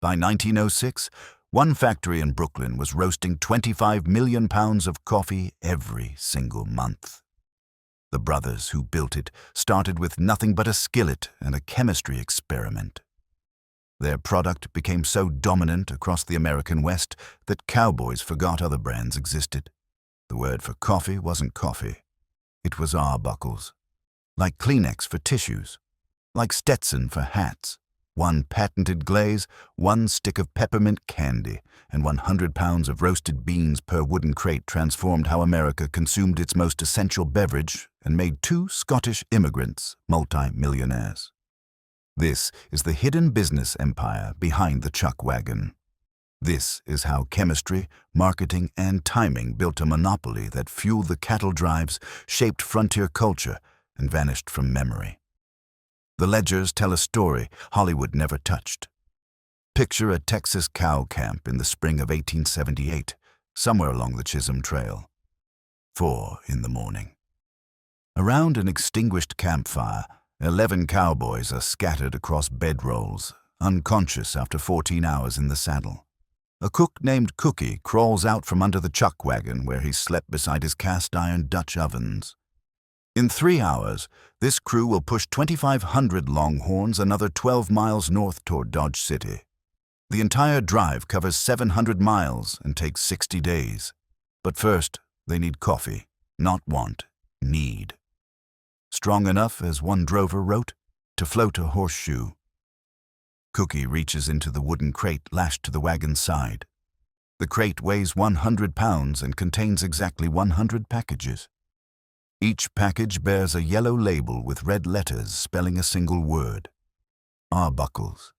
By 1906, one factory in Brooklyn was roasting 25 million pounds of coffee every single month. The brothers who built it started with nothing but a skillet and a chemistry experiment. Their product became so dominant across the American West that cowboys forgot other brands existed. The word for coffee wasn't coffee. It was Arbuckles. Like Kleenex for tissues. Like Stetson for hats. One patented glaze, one stick of peppermint candy, and 100 pounds of roasted beans per wooden crate transformed how America consumed its most essential beverage and made two Scottish immigrants multi-millionaires. This is the hidden business empire behind the chuck wagon. This is how chemistry, marketing, and timing built a monopoly that fueled the cattle drives, shaped frontier culture, and vanished from memory. The ledgers tell a story Hollywood never touched. Picture a Texas cow camp in the spring of 1878, somewhere along the Chisholm Trail. 4 a.m. Around an extinguished campfire, 11 cowboys are scattered across bedrolls, unconscious after 14 hours in the saddle. A cook named Cookie crawls out from under the chuck wagon where he slept beside his cast-iron Dutch ovens. In 3 hours, this crew will push 2,500 Longhorns another 12 miles north toward Dodge City. The entire drive covers 700 miles and takes 60 days. But first, they need coffee, not want, need. Strong enough, as one drover wrote, to float a horseshoe. Cookie reaches into the wooden crate lashed to the wagon's side. The crate weighs 100 pounds and contains exactly 100 packages. Each package bears a yellow label with red letters spelling a single word: Arbuckles.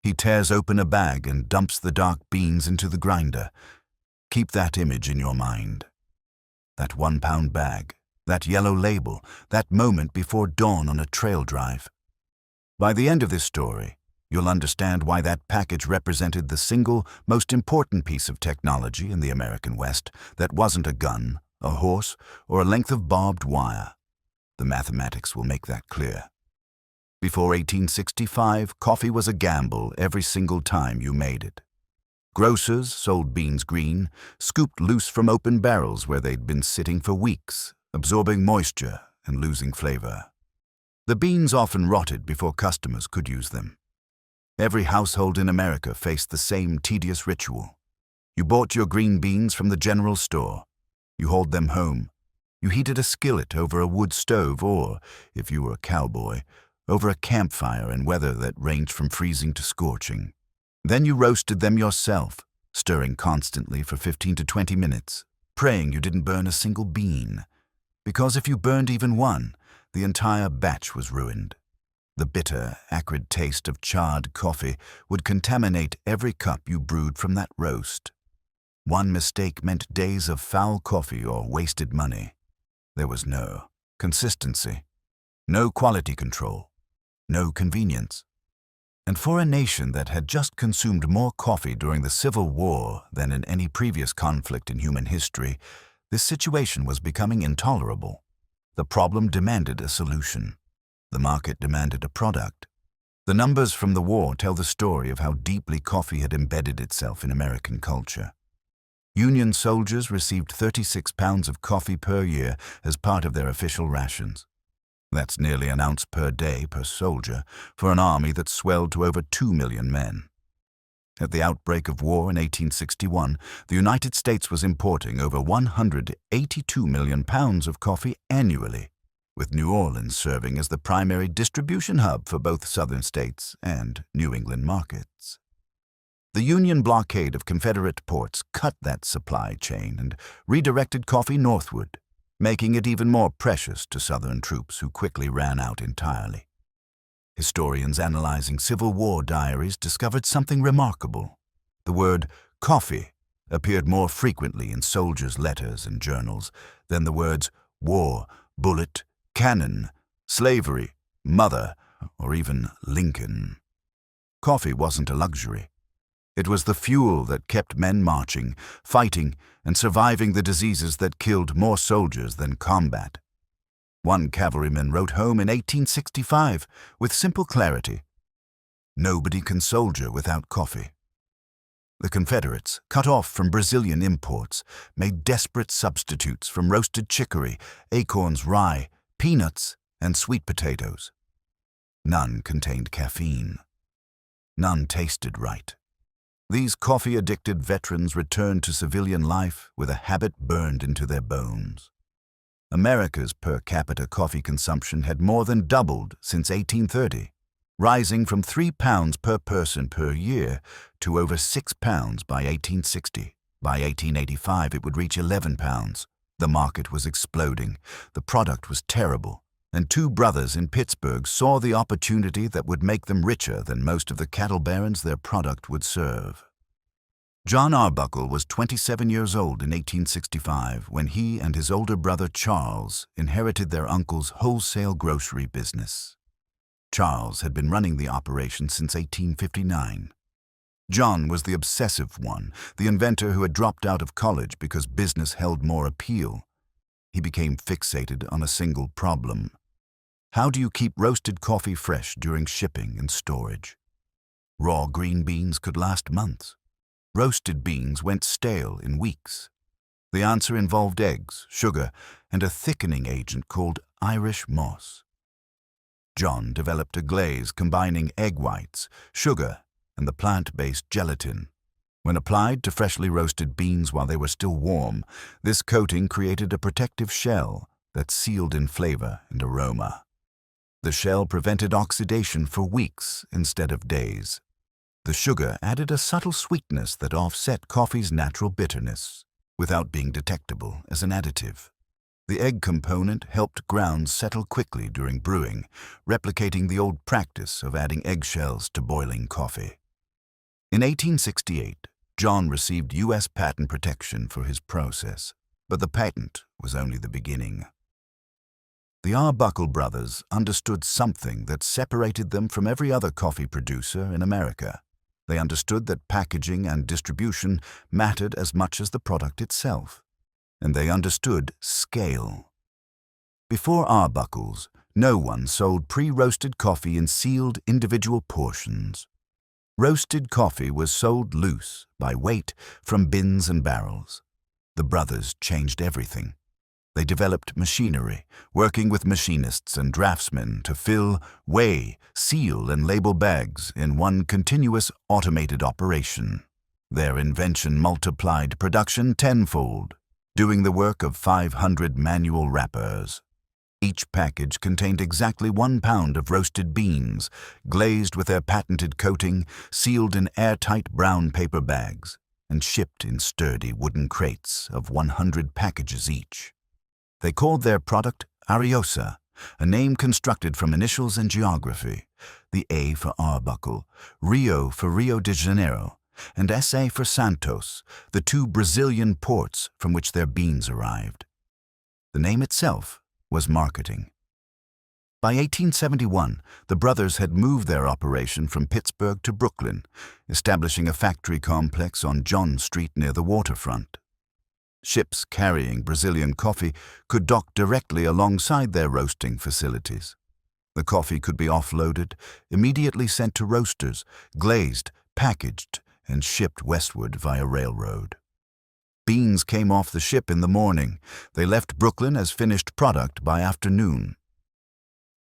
He tears open a bag and dumps the dark beans into the grinder. Keep that image in your mind. That 1-pound bag, that yellow label, that moment before dawn on a trail drive. By the end of this story, you'll understand why that package represented the single most important piece of technology in the American West that wasn't a gun, a horse, or a length of barbed wire. The mathematics will make that clear. Before 1865, coffee was a gamble every single time you made it. Grocers sold beans green, scooped loose from open barrels where they'd been sitting for weeks, absorbing moisture and losing flavor. The beans often rotted before customers could use them. Every household in America faced the same tedious ritual. You bought your green beans from the general store. You hauled them home. You heated a skillet over a wood stove or, if you were a cowboy, over a campfire in weather that ranged from freezing to scorching. Then you roasted them yourself, stirring constantly for 15 to 20 minutes, praying you didn't burn a single bean. Because if you burned even one, the entire batch was ruined. The bitter, acrid taste of charred coffee would contaminate every cup you brewed from that roast. One mistake meant days of foul coffee or wasted money. There was no consistency, no quality control, no convenience. And for a nation that had just consumed more coffee during the Civil War than in any previous conflict in human history, this situation was becoming intolerable. The problem demanded a solution. The market demanded a product. The numbers from the war tell the story of how deeply coffee had embedded itself in American culture. Union soldiers received 36 pounds of coffee per year as part of their official rations. That's nearly an ounce per day per soldier for an army that swelled to over 2 million men. At the outbreak of war in 1861, the United States was importing over 182 million pounds of coffee annually, with New Orleans serving as the primary distribution hub for both southern states and New England markets. The Union blockade of Confederate ports cut that supply chain and redirected coffee northward, making it even more precious to Southern troops who quickly ran out entirely. Historians analyzing Civil War diaries discovered something remarkable. The word coffee appeared more frequently in soldiers' letters and journals than the words war, bullet, cannon, slavery, mother, or even Lincoln. Coffee wasn't a luxury. It was the fuel that kept men marching, fighting, and surviving the diseases that killed more soldiers than combat. One cavalryman wrote home in 1865 with simple clarity, Nobody can soldier without coffee. The Confederates, cut off from Brazilian imports, made desperate substitutes from roasted chicory, acorns, rye, peanuts, and sweet potatoes. None contained caffeine. None tasted right. These coffee-addicted veterans returned to civilian life with a habit burned into their bones. America's per capita coffee consumption had more than doubled since 1830, rising from 3 pounds per person per year to over 6 pounds by 1860. By 1885, it would reach 11 pounds. The market was exploding. The product was terrible. And two brothers in Pittsburgh saw the opportunity that would make them richer than most of the cattle barons their product would serve. John Arbuckle was 27 years old in 1865 when he and his older brother Charles inherited their uncle's wholesale grocery business. Charles had been running the operation since 1859. John was the obsessive one, the inventor who had dropped out of college because business held more appeal. He became fixated on a single problem. How do you keep roasted coffee fresh during shipping and storage? Raw green beans could last months. Roasted beans went stale in weeks. The answer involved eggs, sugar, and a thickening agent called Irish moss. John developed a glaze combining egg whites, sugar, and the plant-based gelatin. When applied to freshly roasted beans while they were still warm, this coating created a protective shell that sealed in flavor and aroma. The shell prevented oxidation for weeks instead of days. The sugar added a subtle sweetness that offset coffee's natural bitterness, without being detectable as an additive. The egg component helped grounds settle quickly during brewing, replicating the old practice of adding eggshells to boiling coffee. In 1868, John received U.S. patent protection for his process, but the patent was only the beginning. The Arbuckle brothers understood something that separated them from every other coffee producer in America. They understood that packaging and distribution mattered as much as the product itself. And they understood scale. Before Arbuckles, no one sold pre-roasted coffee in sealed individual portions. Roasted coffee was sold loose, by weight, from bins and barrels. The brothers changed everything. They developed machinery, working with machinists and draftsmen to fill, weigh, seal, and label bags in one continuous automated operation. Their invention multiplied production tenfold, doing the work of 500 manual wrappers. Each package contained exactly 1 pound of roasted beans, glazed with their patented coating, sealed in airtight brown paper bags, and shipped in sturdy wooden crates of 100 packages each. They called their product Ariosa, a name constructed from initials and geography, the A for Arbuckle, Rio for Rio de Janeiro, and SA for Santos, the two Brazilian ports from which their beans arrived. The name itself was marketing. By 1871, the brothers had moved their operation from Pittsburgh to Brooklyn, establishing a factory complex on John Street near the waterfront. Ships carrying Brazilian coffee could dock directly alongside their roasting facilities. The coffee could be offloaded, immediately sent to roasters, glazed, packaged, and shipped westward via railroad. Beans came off the ship in the morning. They left Brooklyn as finished product by afternoon.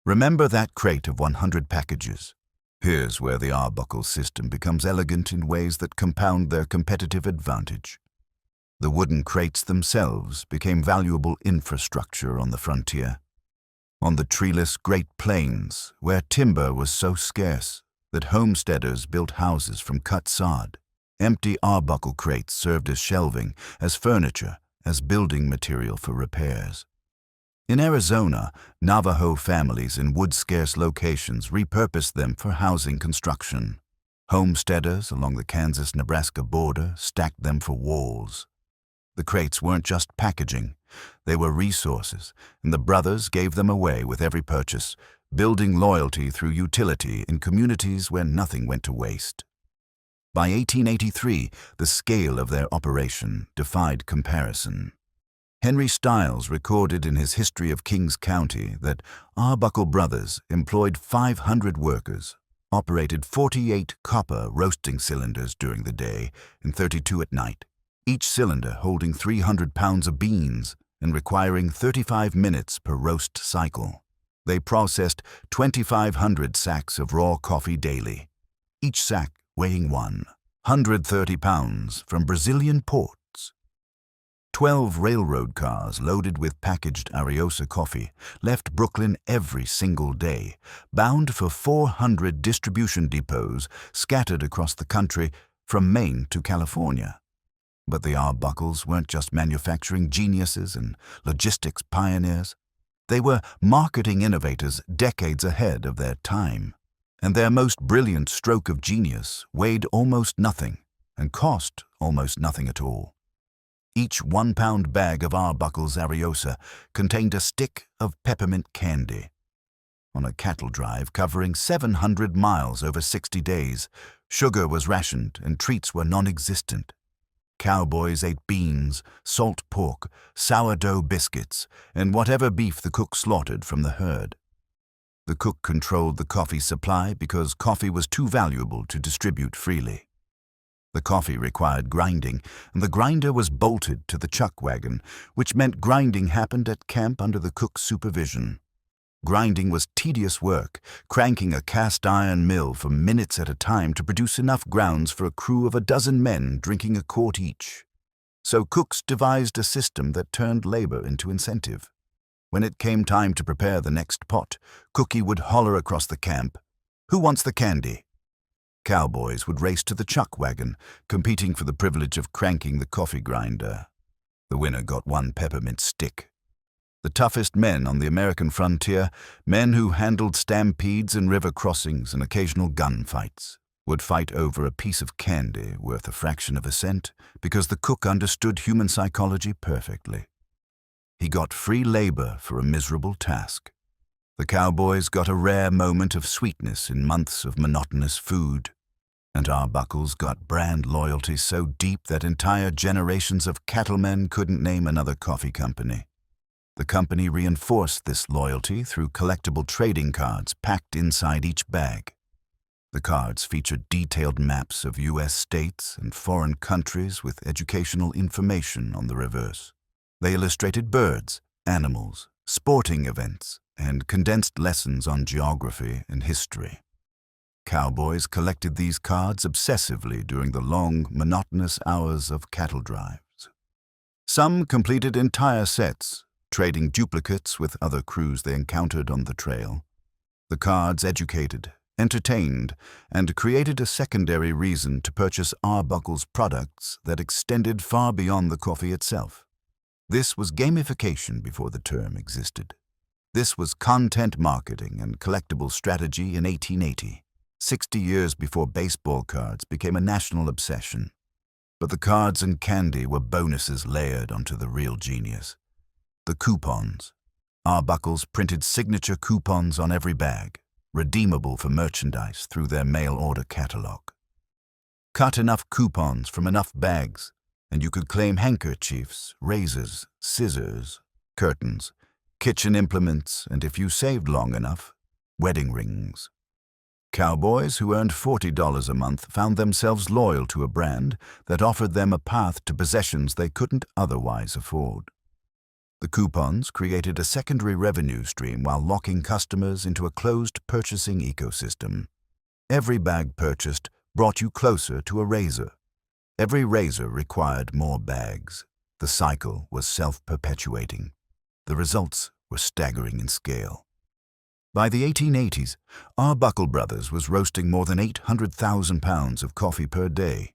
Remember that crate of 100 packages. Here's where the Arbuckle system becomes elegant in ways that compound their competitive advantage. The wooden crates themselves became valuable infrastructure on the frontier. On the treeless Great Plains, where timber was so scarce that homesteaders built houses from cut sod, empty Arbuckle crates served as shelving, as furniture, as building material for repairs. In Arizona, Navajo families in wood-scarce locations repurposed them for housing construction. Homesteaders along the Kansas-Nebraska border stacked them for walls. The crates weren't just packaging, they were resources, and the brothers gave them away with every purchase, building loyalty through utility in communities where nothing went to waste. By 1883, the scale of their operation defied comparison. Henry Stiles recorded in his History of Kings County that Arbuckle brothers employed 500 workers, operated 48 copper roasting cylinders during the day and 32 at night, each cylinder holding 300 pounds of beans and requiring 35 minutes per roast cycle. They processed 2,500 sacks of raw coffee daily, each sack weighing 130 pounds from Brazilian ports. 12 railroad cars loaded with packaged Ariosa coffee left Brooklyn every single day, bound for 400 distribution depots scattered across the country from Maine to California. But the Arbuckles weren't just manufacturing geniuses and logistics pioneers. They were marketing innovators decades ahead of their time, and their most brilliant stroke of genius weighed almost nothing and cost almost nothing at all. Each 1-pound bag of Arbuckles Ariosa contained a stick of peppermint candy. On a cattle drive covering 700 miles over 60 days, sugar was rationed and treats were non-existent. Cowboys ate beans, salt pork, sourdough biscuits, and whatever beef the cook slaughtered from the herd. The cook controlled the coffee supply because coffee was too valuable to distribute freely. The coffee required grinding, and the grinder was bolted to the chuck wagon, which meant grinding happened at camp under the cook's supervision. Grinding was tedious work, cranking a cast-iron mill for minutes at a time to produce enough grounds for a crew of 12 men drinking a quart each. So cooks devised a system that turned labor into incentive. When it came time to prepare the next pot, Cookie would holler across the camp, "Who wants the candy?" Cowboys would race to the chuck wagon, competing for the privilege of cranking the coffee grinder. The winner got 1 peppermint stick. The toughest men on the American frontier, men who handled stampedes and river crossings and occasional gunfights, would fight over a piece of candy worth a fraction of a cent because the cook understood human psychology perfectly. He got free labor for a miserable task. The Cowboys got a rare moment of sweetness in months of monotonous food, and Arbuckles got brand loyalty so deep that entire generations of cattlemen couldn't name another coffee company. The company reinforced this loyalty through collectible trading cards packed inside each bag. The cards featured detailed maps of U.S. states and foreign countries with educational information on the reverse. They illustrated birds, animals, sporting events, and condensed lessons on geography and history. Cowboys collected these cards obsessively during the long, monotonous hours of cattle drives. Some completed entire sets, trading duplicates with other crews they encountered on the trail. The cards educated, entertained, and created a secondary reason to purchase Arbuckle's products that extended far beyond the coffee itself. This was gamification before the term existed. This was content marketing and collectible strategy in 1880, 60 years before baseball cards became a national obsession. But the cards and candy were bonuses layered onto the real genius. The coupons. Arbuckles printed signature coupons on every bag, redeemable for merchandise through their mail-order catalog. Cut enough coupons from enough bags, and you could claim handkerchiefs, razors, scissors, curtains, kitchen implements, and if you saved long enough, wedding rings. Cowboys who earned $40 a month found themselves loyal to a brand that offered them a path to possessions they couldn't otherwise afford. The coupons created a secondary revenue stream while locking customers into a closed purchasing ecosystem. Every bag purchased brought you closer to a razor. Every razor required more bags. The cycle was self-perpetuating. The results were staggering in scale. By the 1880s, Arbuckle Brothers was roasting more than 800,000 pounds of coffee per day.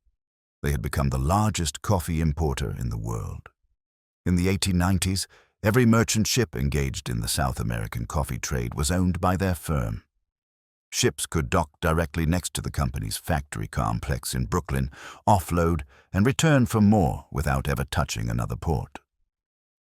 They had become the largest coffee importer in the world. In the 1890s, every merchant ship engaged in the South American coffee trade was owned by their firm. Ships could dock directly next to the company's factory complex in Brooklyn, offload, and return for more without ever touching another port.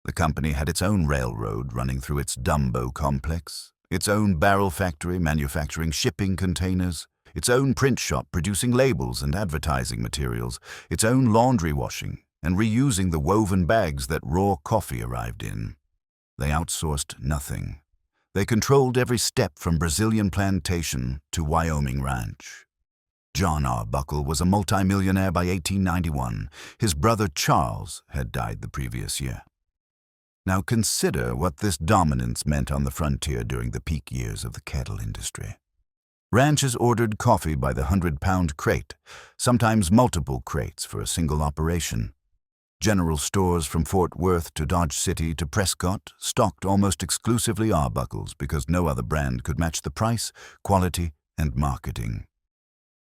The company had its own railroad running through its Dumbo complex, its own barrel factory manufacturing shipping containers, its own print shop producing labels and advertising materials, its own laundry washing, and reusing the woven bags that raw coffee arrived in. They outsourced nothing. They controlled every step from Brazilian plantation to Wyoming ranch. John Arbuckle was a multimillionaire by 1891. His brother Charles had died the previous year. Now consider what this dominance meant on the frontier during the peak years of the cattle industry. Ranches ordered coffee by the 100-pound crate, sometimes multiple crates for a single operation. General stores from Fort Worth to Dodge City to Prescott stocked almost exclusively Arbuckles because no other brand could match the price, quality, and marketing.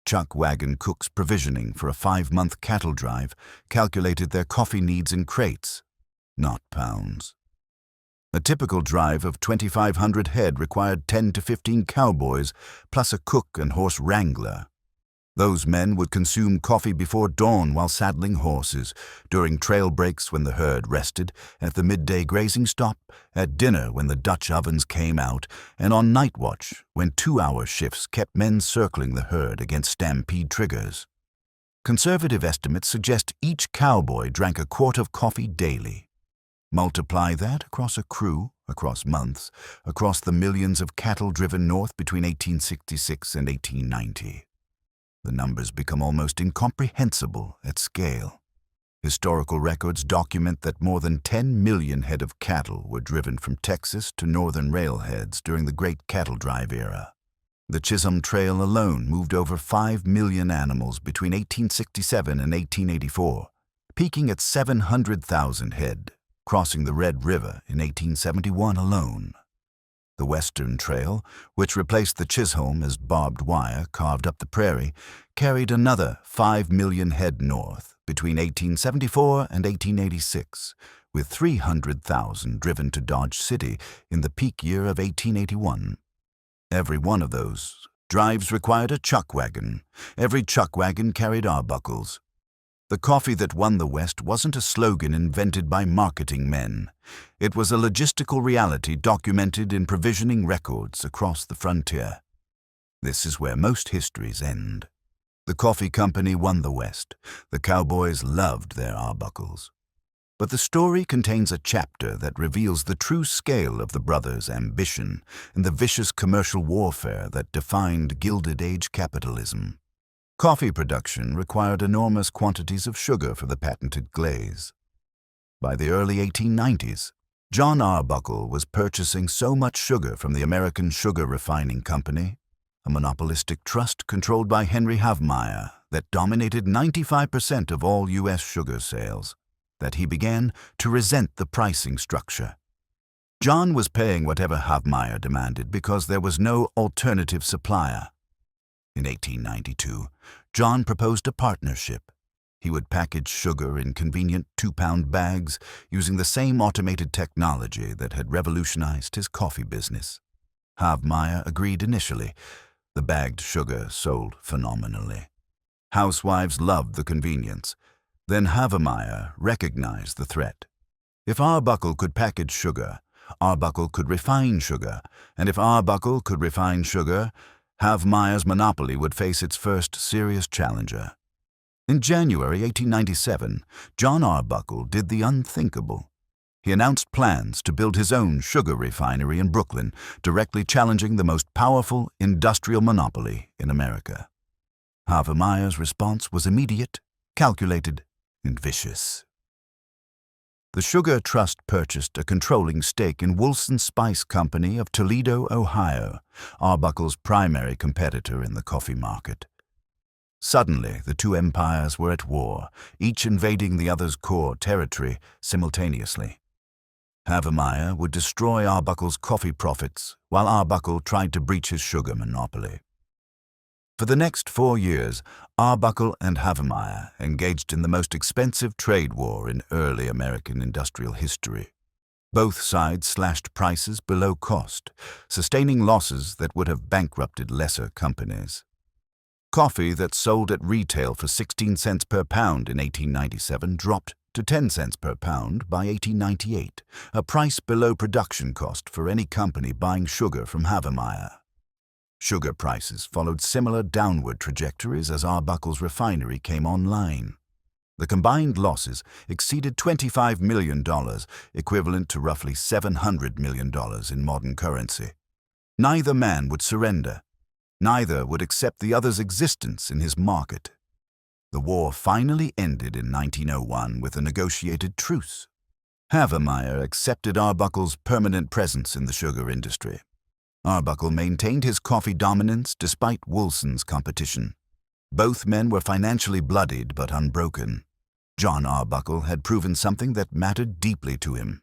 Chuck wagon cooks provisioning for a 5-month cattle drive calculated their coffee needs in crates, not pounds. A typical drive of 2,500 head required 10 to 15 cowboys, plus a cook and horse wrangler. Those men would consume coffee before dawn while saddling horses, during trail breaks when the herd rested, at the midday grazing stop, at dinner when the Dutch ovens came out, and on night watch when 2-hour shifts kept men circling the herd against stampede triggers. Conservative estimates suggest each cowboy drank a quart of coffee daily. Multiply that across a crew, across months, across the millions of cattle driven north between 1866 and 1890. The numbers become almost incomprehensible at scale. Historical records document that more than 10 million head of cattle were driven from Texas to northern railheads during the Great Cattle Drive era. The Chisholm Trail alone moved over 5 million animals between 1867 and 1884, peaking at 700,000 head, crossing the Red River in 1871 alone. The Western Trail, which replaced the Chisholm as barbed wire carved up the prairie, carried another 5 million head north between 1874 and 1886, with 300,000 driven to Dodge City in the peak year of 1881. Every one of those drives required a chuck wagon. Every chuck wagon carried Arbuckles. The coffee that won the West wasn't a slogan invented by marketing men. It was a logistical reality documented in provisioning records across the frontier. This is where most histories end. The coffee company won the West. The cowboys loved their Arbuckles. But the story contains a chapter that reveals the true scale of the brothers' ambition and the vicious commercial warfare that defined Gilded Age capitalism. Coffee production required enormous quantities of sugar for the patented glaze. By the early 1890s, John Arbuckle was purchasing so much sugar from the American Sugar Refining Company, a monopolistic trust controlled by Henry Havemeyer that dominated 95% of all U.S. sugar sales, that he began to resent the pricing structure. John was paying whatever Havemeyer demanded because there was no alternative supplier. In 1892, John proposed a partnership. He would package sugar in convenient 2-pound bags using the same automated technology that had revolutionized his coffee business. Havemeyer agreed initially. The bagged sugar sold phenomenally. Housewives loved the convenience. Then Havemeyer recognized the threat. If Arbuckle could package sugar, Arbuckle could refine sugar, and if Arbuckle could refine sugar, Havemeyer's monopoly would face its first serious challenger. In January 1897, John Arbuckle did the unthinkable. He announced plans to build his own sugar refinery in Brooklyn, directly challenging the most powerful industrial monopoly in America. Havemeyer's response was immediate, calculated, and vicious. The Sugar Trust purchased a controlling stake in Wilson Spice Company of Toledo, Ohio, Arbuckle's primary competitor in the coffee market. Suddenly, the two empires were at war, each invading the other's core territory simultaneously. Havemeyer would destroy Arbuckle's coffee profits, while Arbuckle tried to breach his sugar monopoly. For the next 4 years, Arbuckle and Havemeyer engaged in the most expensive trade war in early American industrial history. Both sides slashed prices below cost, sustaining losses that would have bankrupted lesser companies. Coffee that sold at retail for 16 cents per pound in 1897 dropped to 10 cents per pound by 1898, a price below production cost for any company buying sugar from Havemeyer. Sugar prices followed similar downward trajectories as Arbuckle's refinery came online. The combined losses exceeded $25 million, equivalent to roughly $700 million in modern currency. Neither man would surrender. Neither would accept the other's existence in his market. The war finally ended in 1901 with a negotiated truce. Havemeyer accepted Arbuckle's permanent presence in the sugar industry. Arbuckle maintained his coffee dominance despite Woolson's competition. Both men were financially bloodied but unbroken. John Arbuckle had proven something that mattered deeply to him.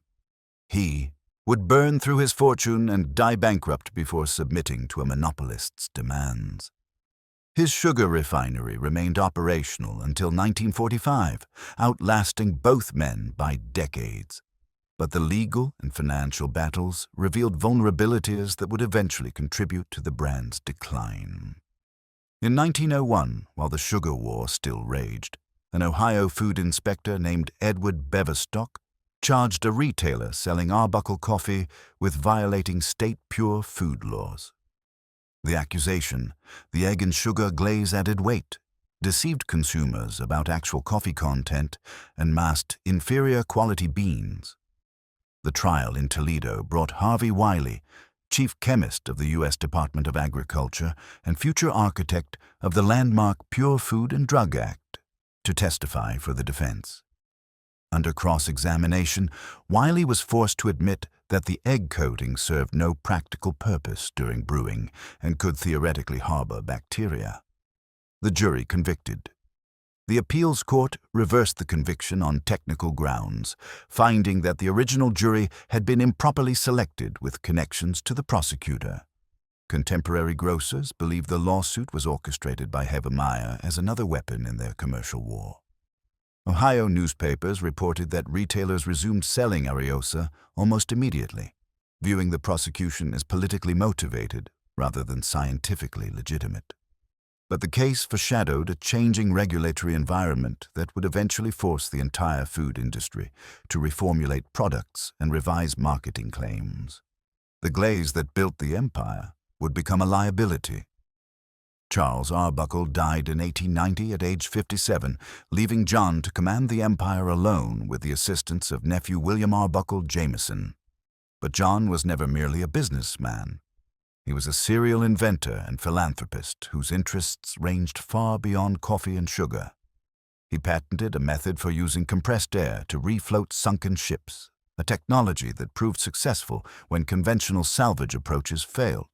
He would burn through his fortune and die bankrupt before submitting to a monopolist's demands. His sugar refinery remained operational until 1945, outlasting both men by decades. But the legal and financial battles revealed vulnerabilities that would eventually contribute to the brand's decline. In 1901, while the sugar war still raged, an Ohio food inspector named Edward Beverstock charged a retailer selling Arbuckle coffee with violating state pure food laws. The accusation, the egg and sugar glaze added weight, deceived consumers about actual coffee content, and masked inferior quality beans. The trial in Toledo brought Harvey Wiley, chief chemist of the U.S. Department of Agriculture and future architect of the landmark Pure Food and Drug Act, to testify for the defense. Under cross-examination, Wiley was forced to admit that the egg coating served no practical purpose during brewing and could theoretically harbor bacteria. The jury convicted. The appeals court reversed the conviction on technical grounds, finding that the original jury had been improperly selected with connections to the prosecutor. Contemporary grocers believed the lawsuit was orchestrated by Havemeyer as another weapon in their commercial war. Ohio newspapers reported that retailers resumed selling Ariosa almost immediately, viewing the prosecution as politically motivated rather than scientifically legitimate. But the case foreshadowed a changing regulatory environment that would eventually force the entire food industry to reformulate products and revise marketing claims. The glaze that built the empire would become a liability. Charles Arbuckle died in 1890 at age 57, leaving John to command the empire alone with the assistance of nephew William Arbuckle Jameson. But John was never merely a businessman. He was a serial inventor and philanthropist whose interests ranged far beyond coffee and sugar. He patented a method for using compressed air to refloat sunken ships, a technology that proved successful when conventional salvage approaches failed.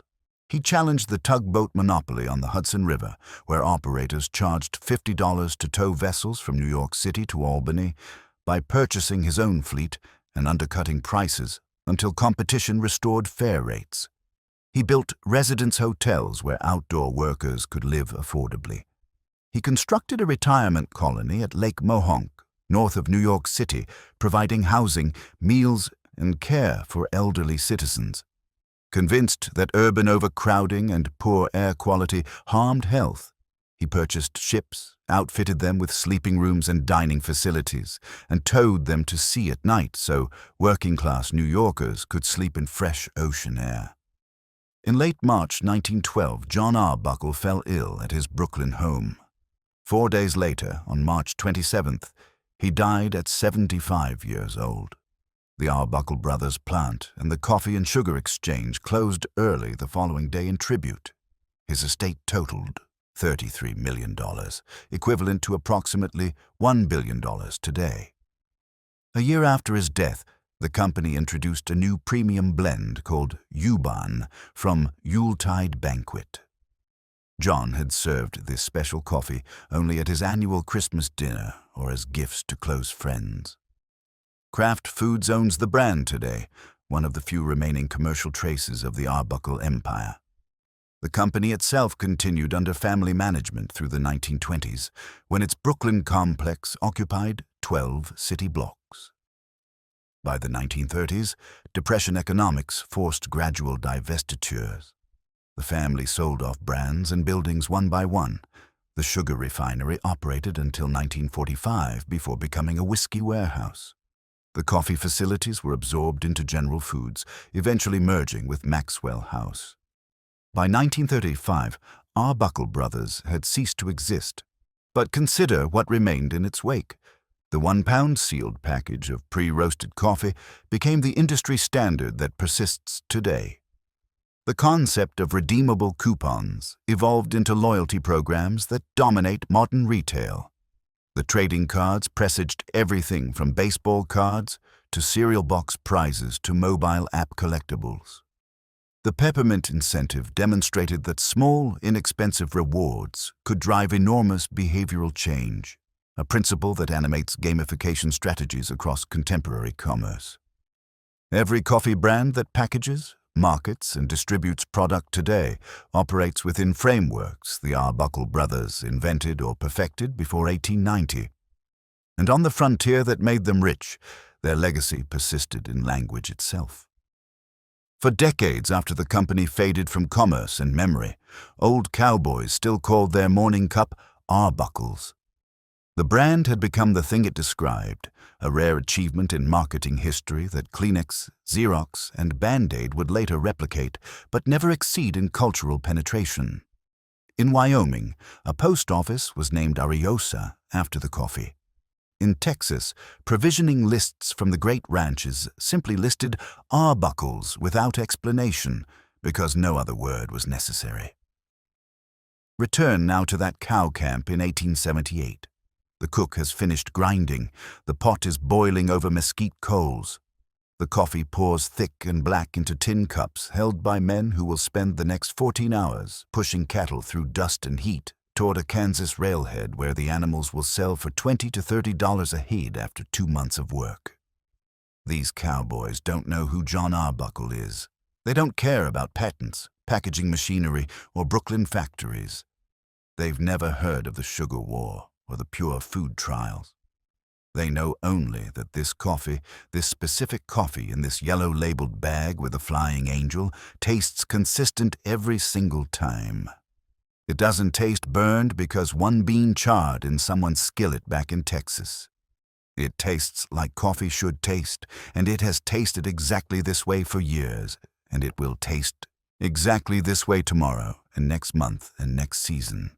He challenged the tugboat monopoly on the Hudson River, where operators charged $50 to tow vessels from New York City to Albany, by purchasing his own fleet and undercutting prices until competition restored fare rates. He built residence hotels where outdoor workers could live affordably. He constructed a retirement colony at Lake Mohonk, north of New York City, providing housing, meals, and care for elderly citizens. Convinced that urban overcrowding and poor air quality harmed health, he purchased ships, outfitted them with sleeping rooms and dining facilities, and towed them to sea at night so working-class New Yorkers could sleep in fresh ocean air. In late March 1912, John Arbuckle fell ill at his Brooklyn home. 4 days later, on March 27th, he died at 75 years old. The Arbuckle brothers' plant and the coffee and sugar exchange closed early the following day in tribute. His estate totaled $33 million, equivalent to approximately $1 billion today. A year after his death, the company introduced a new premium blend called Yuban from Yuletide Banquet. John had served this special coffee only at his annual Christmas dinner or as gifts to close friends. Kraft Foods owns the brand today, one of the few remaining commercial traces of the Arbuckle empire. The company itself continued under family management through the 1920s, when its Brooklyn complex occupied 12 city blocks. By the 1930s, Depression economics forced gradual divestitures. The family sold off brands and buildings one by one. The sugar refinery operated until 1945 before becoming a whiskey warehouse. The coffee facilities were absorbed into General Foods, eventually merging with Maxwell House. By 1935, Arbuckle Brothers had ceased to exist. But consider what remained in its wake. The 1-pound sealed package of pre-roasted coffee became the industry standard that persists today. The concept of redeemable coupons evolved into loyalty programs that dominate modern retail. The trading cards presaged everything from baseball cards to cereal box prizes to mobile app collectibles. The peppermint incentive demonstrated that small, inexpensive rewards could drive enormous behavioral change, a principle that animates gamification strategies across contemporary commerce. Every coffee brand that packages, markets, and distributes product today operates within frameworks the Arbuckle brothers invented or perfected before 1890. And on the frontier that made them rich, their legacy persisted in language itself. For decades after the company faded from commerce and memory, old cowboys still called their morning cup Arbuckles. The brand had become the thing it described, a rare achievement in marketing history that Kleenex, Xerox, and Band-Aid would later replicate, but never exceed in cultural penetration. In Wyoming, a post office was named Ariosa after the coffee. In Texas, provisioning lists from the great ranches simply listed Arbuckles without explanation because no other word was necessary. Return now to that cow camp in 1878. The cook has finished grinding. The pot is boiling over mesquite coals. The coffee pours thick and black into tin cups held by men who will spend the next 14 hours pushing cattle through dust and heat toward a Kansas railhead where the animals will sell for $20 to $30 a head after 2 months of work. These cowboys don't know who John Arbuckle is. They don't care about patents, packaging machinery, or Brooklyn factories. They've never heard of the sugar war or the pure food trials. They know only that this coffee, this specific coffee in this yellow labeled bag with a flying angel, tastes consistent every single time. It doesn't taste burned because one bean charred in someone's skillet back in Texas. It tastes like coffee should taste, and it has tasted exactly this way for years, and it will taste exactly this way tomorrow and next month and next season.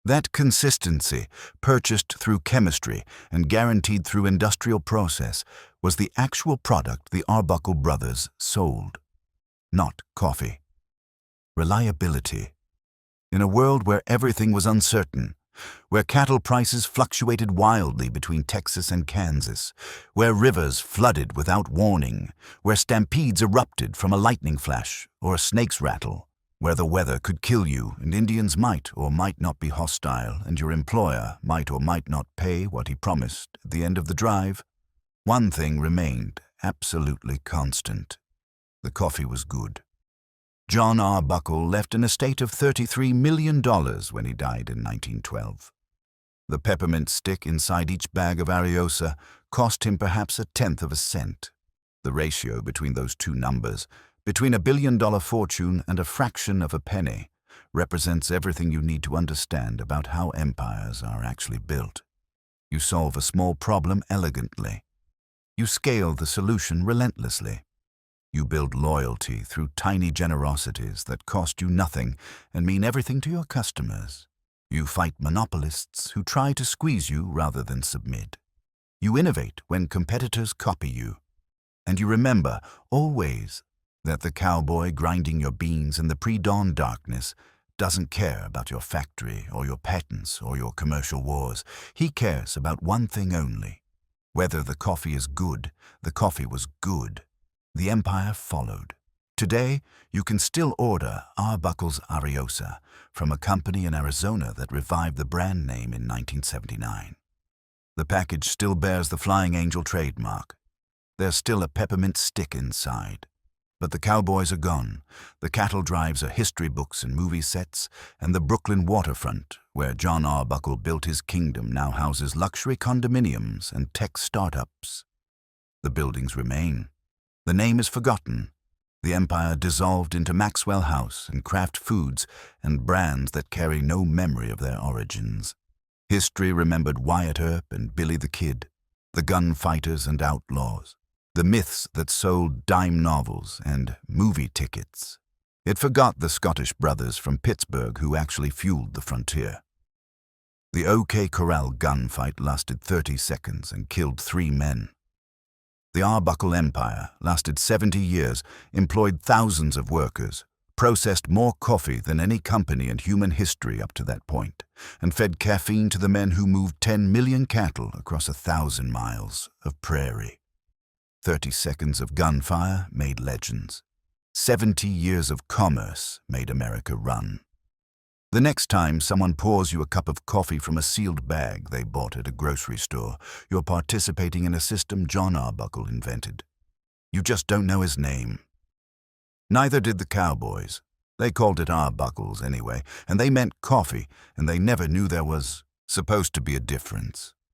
That consistency, purchased through chemistry and guaranteed through industrial process, was the actual product the Arbuckle brothers sold. Not coffee. Reliability. In a world where everything was uncertain, where cattle prices fluctuated wildly between Texas and Kansas, where rivers flooded without warning, where stampedes erupted from a lightning flash or a snake's rattle, where the weather could kill you and Indians might or might not be hostile and your employer might or might not pay what he promised at the end of the drive, one thing remained absolutely constant. The coffee was good. John Arbuckle left an estate of $33 million when he died in 1912. The peppermint stick inside each bag of Ariosa cost him perhaps 1/10 of a cent. The ratio between those two numbers, between $1 billion fortune and a fraction of a penny, represents everything you need to understand about how empires are actually built. You solve a small problem elegantly. You scale the solution relentlessly. You build loyalty through tiny generosities that cost you nothing and mean everything to your customers. You fight monopolists who try to squeeze you rather than submit. You innovate when competitors copy you. And you remember, always, that the cowboy grinding your beans in the pre-dawn darkness doesn't care about your factory or your patents or your commercial wars. He cares about one thing only. Whether the coffee is good, the coffee was good. The empire followed. Today, you can still order Arbuckle's Ariosa from a company in Arizona that revived the brand name in 1979. The package still bears the Flying Angel trademark. There's still a peppermint stick inside. But the cowboys are gone. The cattle drives are history books and movie sets, and the Brooklyn waterfront, where John Arbuckle built his kingdom, now houses luxury condominiums and tech startups. The buildings remain. The name is forgotten. The empire dissolved into Maxwell House and Kraft Foods and brands that carry no memory of their origins. History remembered Wyatt Earp and Billy the Kid, the gunfighters and outlaws, the myths that sold dime novels and movie tickets. It forgot the Scottish brothers from Pittsburgh who actually fueled the frontier. The OK Corral gunfight lasted 30 seconds and killed 3 men. The Arbuckle Empire lasted 70 years, employed thousands of workers, processed more coffee than any company in human history up to that point, and fed caffeine to the men who moved 10 million cattle across 1,000 miles of prairie. 30 seconds of gunfire made legends. 70 years of commerce made America run. The next time someone pours you a cup of coffee from a sealed bag they bought at a grocery store, you're participating in a system John Arbuckle invented. You just don't know his name. Neither did the Cowboys. They called it Arbuckles anyway, and they meant coffee, and they never knew there was supposed to be a difference.